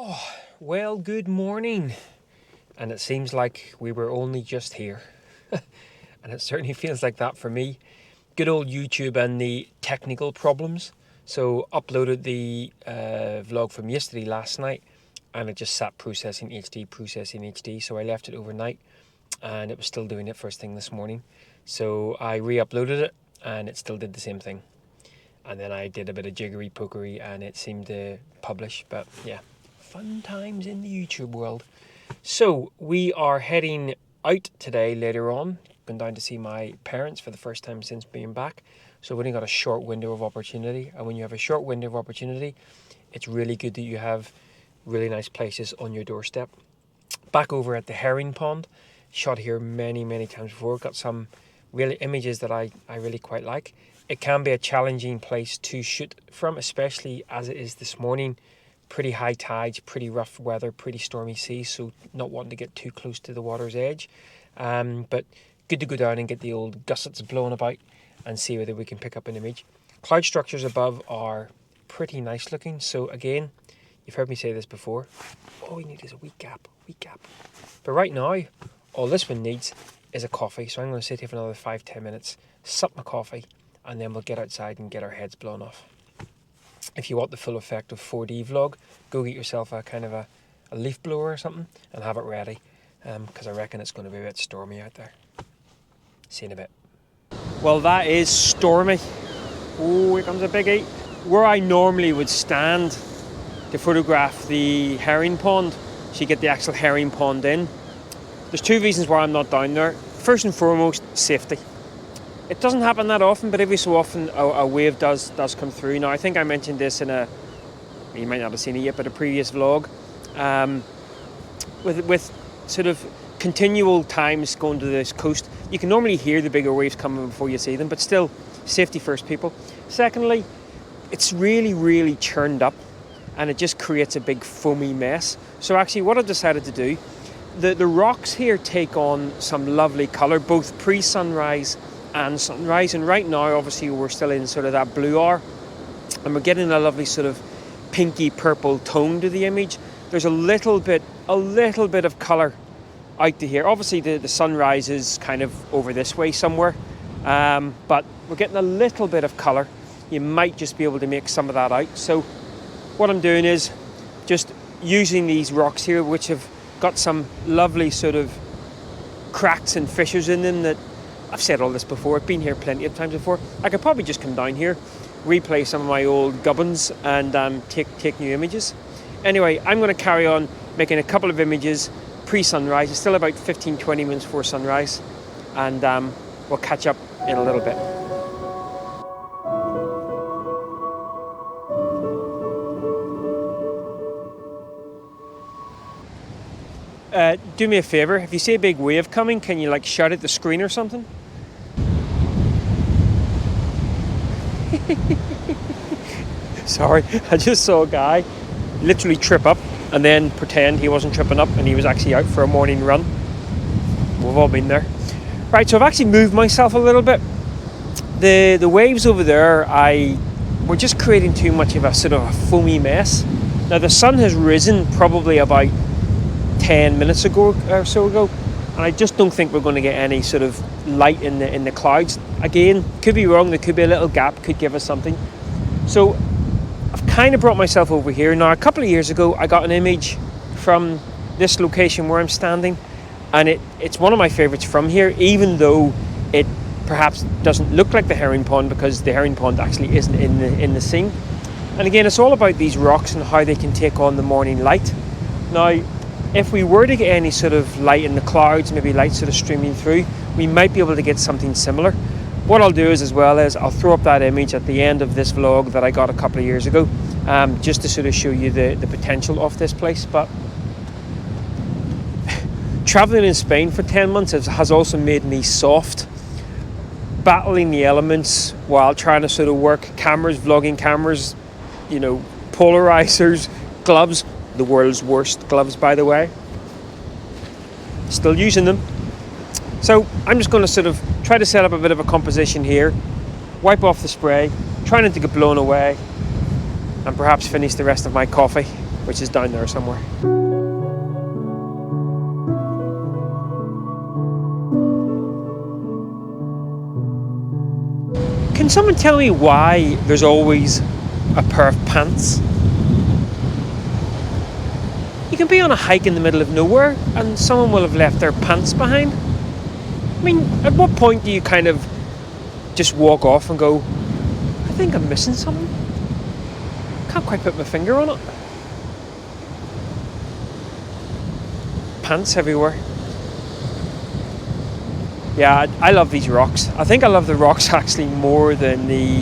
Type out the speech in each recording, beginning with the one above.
Oh, well, good morning. And it seems like we were only just here. And it certainly feels like that for me. Good old YouTube and the technical problems. So uploaded the vlog from yesterday last night, and it just sat processing HD. So I left it overnight and it was still doing it first thing this morning. So I re-uploaded it and it still did the same thing. And then I did a bit of jiggery pokery and it seemed to publish. But yeah, fun times in the YouTube world. So we are heading out today later on. Going down to see my parents for the first time since being back. So we've only got a short window of opportunity. And when you have a short window of opportunity, it's really good that you have really nice places on your doorstep. Back over at the herring pond. Shot here many times before. Got some really images that I really quite like. It can be a challenging place to shoot from, especially as it is this morning. Pretty high tides, pretty rough weather, pretty stormy seas, so not wanting to get too close to the water's edge. But good to go down and get the old gussets blowing about and see whether we can pick up an image. Cloud structures above are pretty nice looking. So again, you've heard me say this before. All we need is a wee gap. But right now, all this one needs is a coffee. So I'm going to sit here for another 5-10 minutes, sup my coffee, and then we'll get outside and get our heads blown off. If you want the full effect of 4D vlog, go get yourself a kind of a leaf blower or something and have it ready, because I reckon it's going to be a bit stormy out there. See you in a bit. Well, that is stormy. Oh, here comes a biggie. Where I normally would stand to photograph the herring pond, so you get the actual herring pond in. There's two reasons why I'm not down there. First and foremost, safety. It doesn't happen that often, but every so often a wave does come through. Now, I think I mentioned this in you might not have seen it yet, but a previous vlog. With sort of continual times going to this coast, you can normally hear the bigger waves coming before you see them, but still, safety first, people. Secondly, it's really churned up, and it just creates a big foamy mess. So actually, what I've decided to do, the rocks here take on some lovely colour, both pre-sunrise and sunrise, and right now obviously we're still in sort of that blue hour and we're getting a lovely sort of pinky purple tone to the image. There's a little bit of colour out to here. Obviously the sunrise is kind of over this way somewhere, but we're getting a little bit of colour. You might just be able to make some of that out. So what I'm doing is just using these rocks here, which have got some lovely sort of cracks and fissures in them that I've said all this before, I've been here plenty of times before. I could probably just come down here, replay some of my old gubbins and take new images. Anyway, I'm going to carry on making a couple of images pre-sunrise. It's still about 15-20 minutes before sunrise, and we'll catch up in a little bit. Do me a favour, if you see a big wave coming, can you like shout at the screen or something? Sorry, I just saw a guy literally trip up and then pretend he wasn't tripping up and he was actually out for a morning run. We've all been there. Right, so I've actually moved myself a little bit. The waves over there, we're just creating too much of a sort of a foamy mess. Now the sun has risen probably about 10 minutes ago or so ago, and I just don't think we're going to get any sort of light in the clouds. Again, could be wrong, there could be a little gap, could give us something. So I've kind of brought myself over here. Now a couple of years ago I got an image from this location where I'm standing, and it's one of my favourites from here, even though it perhaps doesn't look like the herring pond, because the herring pond actually isn't in the scene. And again, it's all about these rocks and how they can take on the morning light. Now if we were to get any sort of light in the clouds, maybe light sort of streaming through, we might be able to get something similar. What I'll do is I'll throw up that image at the end of this vlog that I got a couple of years ago, just to sort of show you the potential of this place. But traveling in Spain for 10 months has also made me soft, battling the elements while trying to sort of work cameras, vlogging cameras, polarizers, gloves. The world's worst gloves, by the way. Still using them. So I'm just going to sort of try to set up a bit of a composition here, wipe off the spray, try not to get blown away, and perhaps finish the rest of my coffee which is down there somewhere. Can someone tell me why there's always a pair of pants? You can be on a hike in the middle of nowhere and someone will have left their pants behind. I mean, at what point do you kind of just walk off and go, I think I'm missing something? Can't quite put my finger on it. Pants everywhere. Yeah, I love these rocks. I think I love the rocks actually more than the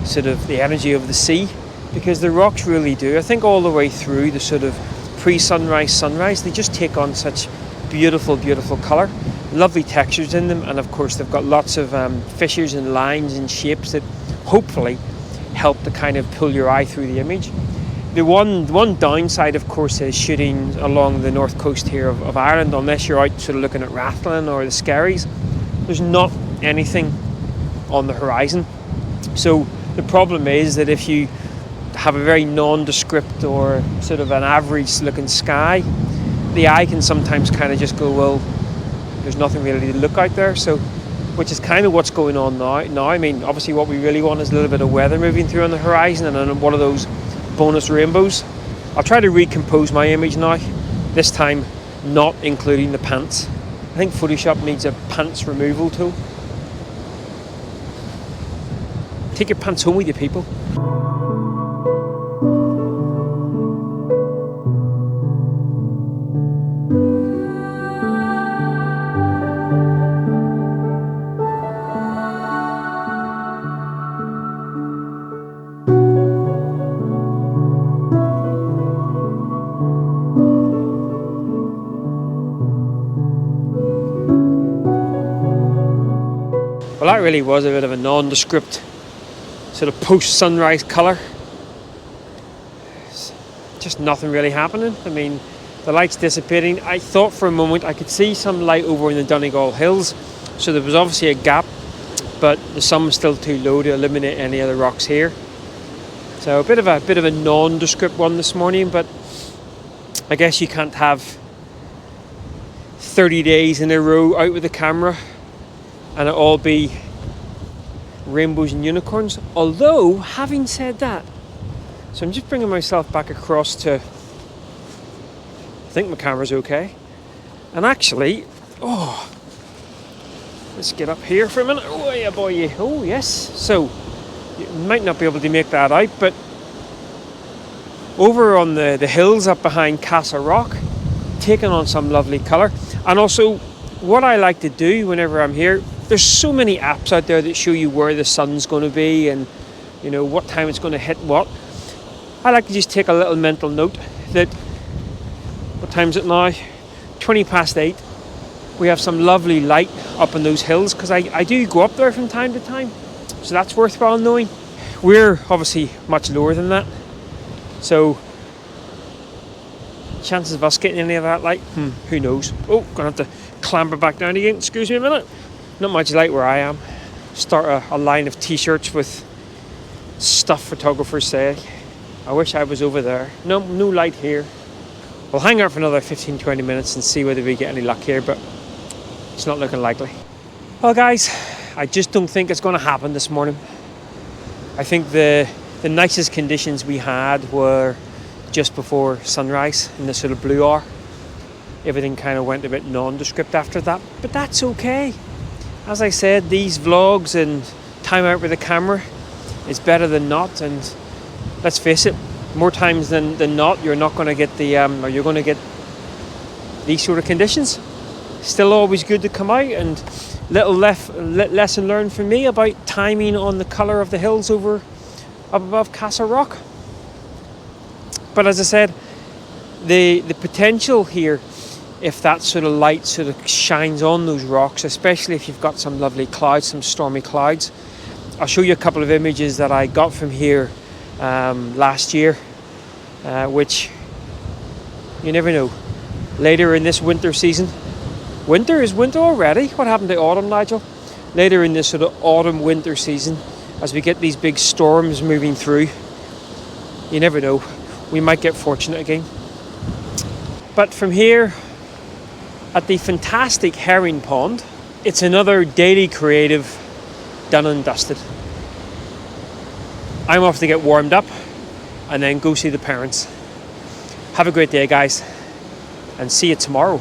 sort of the energy of the sea, because the rocks really do. I think all the way through the sort of pre-sunrise, sunrise, they just take on such beautiful, beautiful colour. Lovely textures in them, and of course they've got lots of fissures and lines and shapes that hopefully help to kind of pull your eye through the image. The one downside, of course, is shooting along the north coast here of Ireland, unless you're out sort of looking at Rathlin or the Skerries. There's not anything on the horizon. So the problem is that if you have a very nondescript or sort of an average looking sky, the eye can sometimes kind of just go, well, there's nothing really to look out there. So, which is kind of what's going on now. I mean, obviously what we really want is a little bit of weather moving through on the horizon and then one of those bonus rainbows. I'll try to recompose my image now, this time not including the pants. I think Photoshop needs a pants removal tool. Take your pants home with you, people. Well, that really was a bit of a nondescript sort of post-sunrise colour. Just nothing really happening. I mean, the light's dissipating. I thought for a moment I could see some light over in the Donegal Hills, so there was obviously a gap, but the sun was still too low to illuminate any of the rocks here. So a bit of a nondescript one this morning, but I guess you can't have 30 days in a row out with the camera and it all be rainbows and unicorns. Although, having said that, so I'm just bringing myself back across to, I think my camera's okay. And actually, let's get up here for a minute. Oh yeah, boy. Oh yes. So you might not be able to make that out, but over on the hills up behind Casa Rock, taking on some lovely colour. And also, what I like to do whenever I'm here, there's so many apps out there that show you where the sun's going to be and, you know, what time it's going to hit what. I like to just take a little mental note that, what time is it now? 8:20. We have some lovely light up in those hills, because I do go up there from time to time, so that's worthwhile knowing. We're obviously much lower than that, so chances of us getting any of that light, who knows. Oh, gonna have to clamber back down again. Excuse me a minute. Not much light where I am. Start a line of t-shirts with stuff photographers say. I wish I was over there. No light here. We'll hang out for another 15-20 minutes and see whether we get any luck here, but it's not looking likely. Well guys, I just don't think it's going to happen this morning. I think the nicest conditions we had were just before sunrise in the sort of blue hour. Everything kind of went a bit nondescript after that, but that's okay. As I said, these vlogs and time out with the camera is better than not, and let's face it, more times than not, you're not going to get or you're going to get these sort of conditions. Still always good to come out, and lesson learned from me about timing on the colour of the hills up above Casa Rock. But as I said, the potential here, if that sort of light sort of shines on those rocks, especially if you've got some lovely clouds, some stormy clouds. I'll show you a couple of images that I got from here last year, which you never know. Later in this winter season, is winter already? What happened to autumn, Nigel? Later in this sort of autumn-winter season, as we get these big storms moving through, you never know we might get fortunate again. But from here, at the fantastic herring pond, it's another daily creative done and dusted. I'm off to get warmed up and then go see the parents. Have a great day, guys, and see you tomorrow.